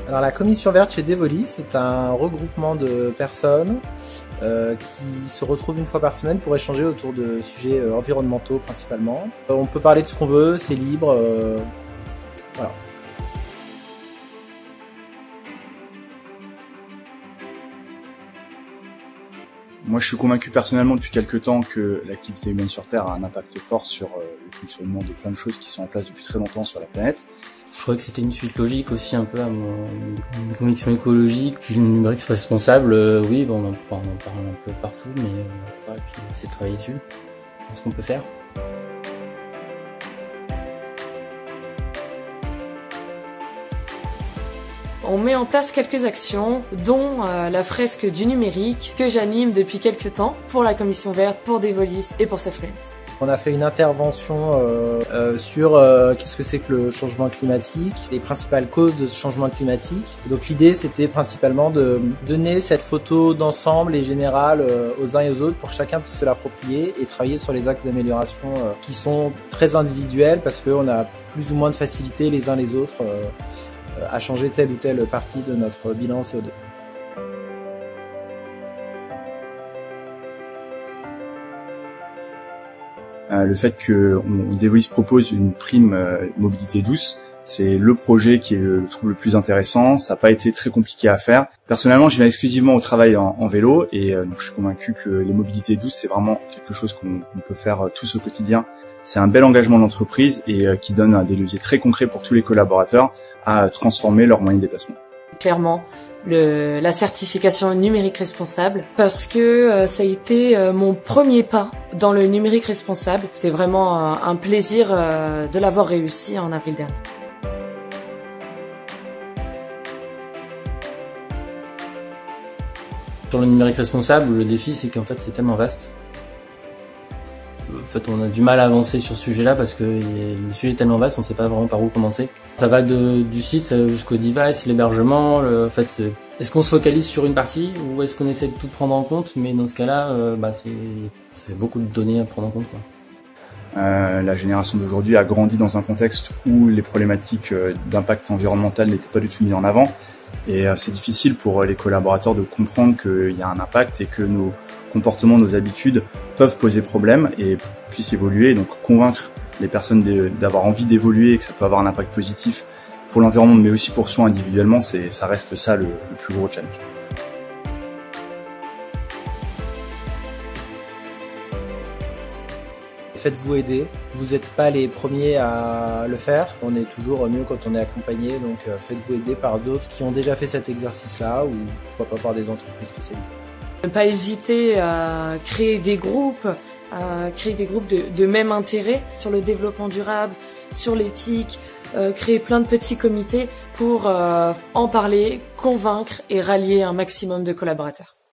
Alors la commission verte chez Devolis, c'est un regroupement de personnes qui se retrouvent une fois par semaine pour échanger autour de sujets environnementaux principalement. On peut parler de ce qu'on veut, c'est libre, voilà. Moi, je suis convaincu personnellement depuis quelques temps que l'activité humaine sur Terre a un impact fort sur le fonctionnement de plein de choses qui sont en place depuis très longtemps sur la planète. Je trouvais que c'était une suite logique aussi un peu à mes convictions écologiques. Puis le numérique responsable, oui, bon, on en parle un peu partout, mais ouais, puis c'est de travailler dessus, voir ce qu'on peut faire. On met en place quelques actions, dont la fresque du numérique que j'anime depuis quelques temps pour la Commission Verte, pour Devolis et pour Safeprint. On a fait une intervention sur qu'est-ce que c'est que le changement climatique, les principales causes de ce changement climatique. Donc l'idée c'était principalement de donner cette photo d'ensemble et générale aux uns et aux autres pour que chacun puisse se l'approprier et travailler sur les axes d'amélioration qui sont très individuels parce qu'on a plus ou moins de facilité les uns les autres à changer telle ou telle partie de notre bilan CO2. Le fait que Devolis propose une prime mobilité douce, c'est le projet qui est je trouve le plus intéressant. Ça n'a pas été très compliqué à faire. Personnellement, je viens exclusivement au travail en vélo et donc je suis convaincu que les mobilités douces, c'est vraiment quelque chose qu'on peut faire tous au quotidien. C'est un bel engagement de l'entreprise et qui donne des leviers très concrets pour tous les collaborateurs à transformer leurs moyens de déplacement. Clairement, la certification numérique responsable, parce que ça a été mon premier pas dans le numérique responsable. C'était vraiment un plaisir de l'avoir réussi en avril dernier. Sur le numérique responsable, le défi c'est qu'en fait c'est tellement vaste. En fait, on a du mal à avancer sur ce sujet-là parce que le sujet est tellement vaste, on ne sait pas vraiment par où commencer. Ça va du site jusqu'au device, l'hébergement. En fait, est-ce qu'on se focalise sur une partie ou est-ce qu'on essaie de tout prendre en compte? Mais dans ce cas-là, ça fait beaucoup de données à prendre en compte, quoi. La génération d'aujourd'hui a grandi dans un contexte où les problématiques d'impact environnemental n'étaient pas du tout mises en avant. Et c'est difficile pour les collaborateurs de comprendre qu'il y a un impact et que nos comportements, nos habitudes peuvent poser problème et puissent évoluer. Donc convaincre les personnes d'avoir envie d'évoluer et que ça peut avoir un impact positif pour l'environnement mais aussi pour soi individuellement, ça reste ça le plus gros challenge. Faites-vous aider, vous n'êtes pas les premiers à le faire, on est toujours mieux quand on est accompagné, donc faites-vous aider par d'autres qui ont déjà fait cet exercice-là ou pourquoi pas par des entreprises spécialisées. Ne pas hésiter à créer des groupes de même intérêt sur le développement durable, sur l'éthique, créer plein de petits comités pour en parler, convaincre et rallier un maximum de collaborateurs.